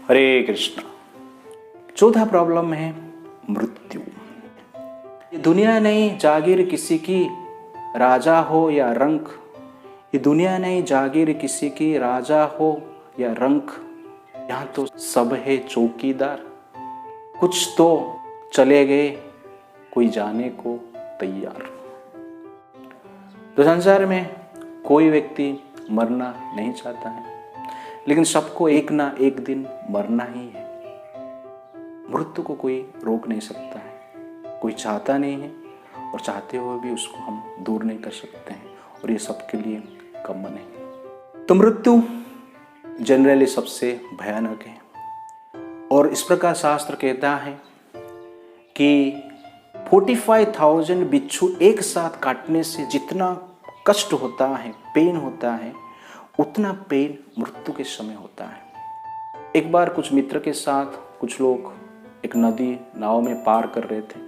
हरे कृष्णा। चौथा प्रॉब्लम है मृत्यु। ये दुनिया नहीं जागीर किसी की, राजा हो या रंक। ये दुनिया नहीं जागीर किसी की, राजा हो या रंक। यहाँ तो सब है चौकीदार, कुछ तो चले गए कोई जाने को तैयार। तो संसार में कोई व्यक्ति मरना नहीं चाहता है, लेकिन सबको एक ना एक दिन मरना ही है। मृत्यु को कोई रोक नहीं सकता है, कोई चाहता नहीं है, और चाहते हुए भी उसको हम दूर नहीं कर सकते हैं, और ये सबके लिए कॉमन है। तो मृत्यु जनरली सबसे भयानक है, और इस प्रकार शास्त्र कहता है कि 45,000 बिच्छू एक साथ काटने से जितना कष्ट होता है, पेन होता है, उतना पेन मृत्यु के समय होता है। एक बार कुछ मित्र के साथ कुछ लोग एक नदी नाव में पार कर रहे थे।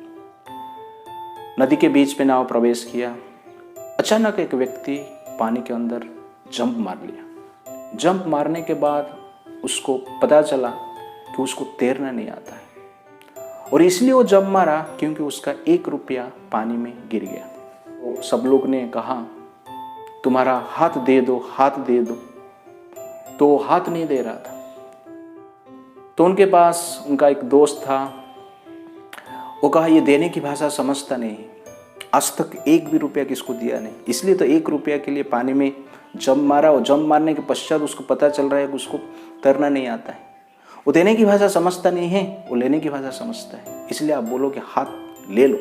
नदी के बीच में नाव प्रवेश किया। अचानक एक व्यक्ति पानी के अंदर जंप मार लिया। जंप मारने के बाद उसको पता चला कि उसको तैरना नहीं आता है, और इसलिए वो जंप मारा क्योंकि उसका 1 रुपया पानी में गिर गया। तो सब लोग ने कहा तुम्हारा हाथ दे दो, हाथ दे दो। तो वो हाथ नहीं दे रहा था। तो उनके पास उनका एक दोस्त था, वो कहा ये देने की भाषा समझता नहीं, आज तक 1 भी रुपया किसको दिया नहीं, इसलिए तो 1 रुपया के लिए पानी में जंप मारा। और जंप मारने के पश्चात उसको पता चल रहा है कि उसको तैरना नहीं आता है। वो देने की भाषा समझता नहीं है, वो लेने की भाषा समझता है। इसलिए आप बोलो कि हाथ ले लो।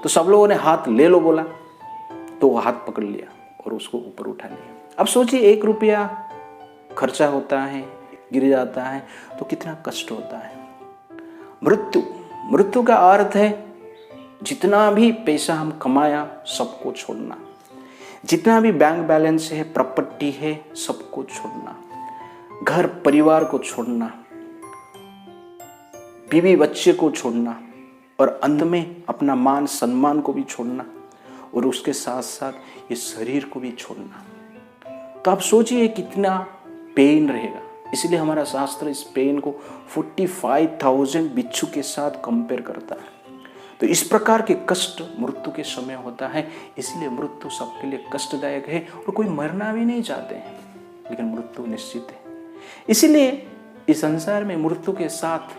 तो सब लोगों ने हाथ ले लो बोला, तो वो हाथ पकड़ लिया और उसको ऊपर उठा लिया। अब सोचिए 1 रुपया खर्चा होता है, गिर जाता है, तो कितना कष्ट होता है। मृत्यु का अर्थ है जितना भी पैसा हम कमाया सबको छोड़ना, जितना भी बैंक बैलेंस है, प्रॉपर्टी है, सबको छोड़ना, घर परिवार को छोड़ना, बीवी बच्चे को छोड़ना, और अंत में अपना मान सम्मान को भी छोड़ना, और उसके साथ साथ ये शरीर को भी छोड़ना। तो आप सोचिए कितना पेन रहेगा। इसलिए हमारा शास्त्र इस पेन को 45,000 बिच्छू के साथ कंपेयर करता है। तो इस प्रकार के कष्ट मृत्यु के समय होता है। इसलिए मृत्यु सबके लिए कष्टदायक है, और कोई मरना भी नहीं चाहते हैं, लेकिन मृत्यु निश्चित है। इसीलिए इस संसार में मृत्यु के साथ,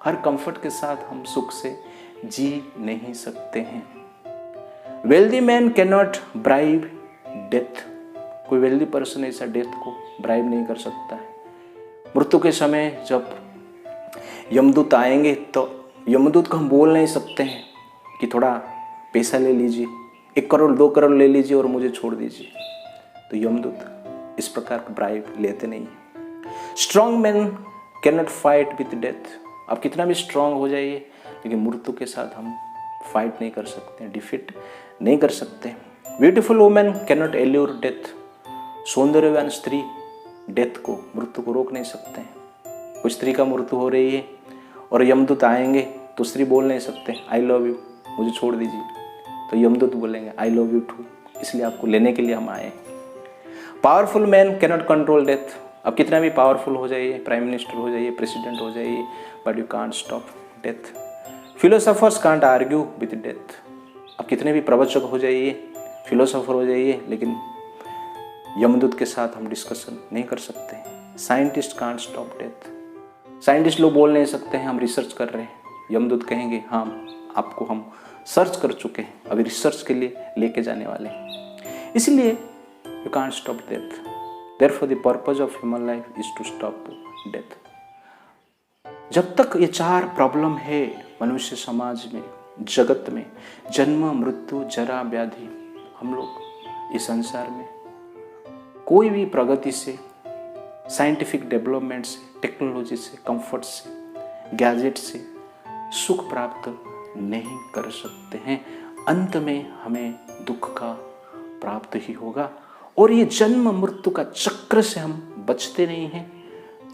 हर कंफर्ट के साथ हम सुख से जी नहीं सकते हैं। Wealthy man cannot bribe death. कोई वेल्दी पर्सन ऐसा डेथ को ब्राइब नहीं कर सकता है। मृत्यु के समय जब यमदूत आएंगे, तो यमदूत को हम बोल नहीं सकते हैं कि थोड़ा पैसा ले लीजिए, 1 करोड़ 2 करोड़ ले लीजिए और मुझे छोड़ दीजिए। तो यमदूत इस प्रकार का ब्राइब लेते नहीं। Strong man cannot fight with death. आप कितना भी स्ट्रांग हो जाइए, लेकिन मृत्यु के साथ हम फाइट नहीं कर सकते, डिफीट नहीं कर सकते। Beautiful women cannot allure death. सौंदर्यवान स्त्री डेथ को, मृत्यु को रोक नहीं सकते हैं। कोई स्त्री का मृत्यु हो रही है और यमदूत आएंगे, तो स्त्री बोल नहीं सकते आई लव यू, मुझे छोड़ दीजिए। तो यमदूत बोलेंगे आई लव यू टू, इसलिए आपको लेने के लिए हम आए। Powerful man cannot control death. अब कितना भी पावरफुल हो जाइए, प्राइम मिनिस्टर हो जाइए, प्रेसिडेंट हो जाइए, but you can't stop death. Philosophers can't argue with death. अब कितने भी प्रवचक हो जाइए, फिलोसोफर हो जाइए, लेकिन यमदूत के साथ हम डिस्कशन नहीं कर सकते। Scientist can't stop death. Scientist लोग बोल नहीं सकते हैं हम रिसर्च कर रहे हैं। यमदूत कहेंगे हाँ आपको हम सर्च कर चुके हैं, अभी रिसर्च के लिए लेके जाने वाले हैं। इसलिए you can't stop death. Therefore, the purpose of human life is to stop death. जब तक ये 4 प्रॉब्लम है मनुष्य समाज में, जगत में, जन्म मृत्यु जरा व्याधि, हम लोग इस संसार में कोई भी प्रगति से, साइंटिफिक डेवलपमेंट से, टेक्नोलॉजी से, कंफर्ट से, गैजेट से सुख प्राप्त नहीं कर सकते हैं। अंत में हमें दुख का प्राप्त ही होगा, और ये जन्म मृत्यु का चक्र से हम बचते नहीं हैं,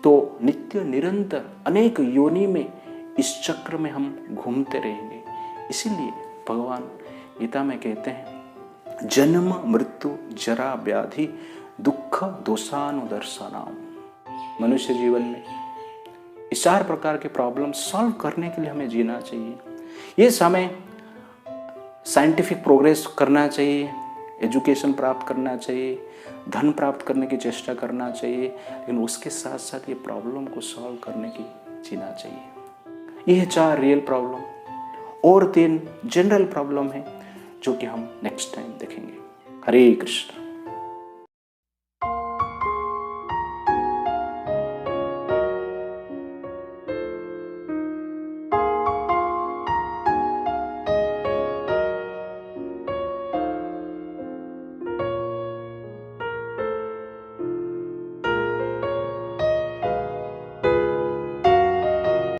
तो नित्य निरंतर अनेक योनि में इस चक्र में हम घूमते रहेंगे। इसीलिए भगवान गीता में कहते हैं जन्म मृत्यु जरा व्याधि दुख दोषानुदर्शनाम। मनुष्य जीवन में इस 4 प्रकार के प्रॉब्लम सॉल्व करने के लिए हमें जीना चाहिए। ये समय साइंटिफिक प्रोग्रेस करना चाहिए, एजुकेशन प्राप्त करना चाहिए, धन प्राप्त करने की चेष्टा करना चाहिए, लेकिन उसके साथ साथ ये प्रॉब्लम को सॉल्व करने की जीना चाहिए। ये 4 रियल प्रॉब्लम और 3 जनरल प्रॉब्लम है जो कि हम नेक्स्ट टाइम देखेंगे। हरे कृष्ण।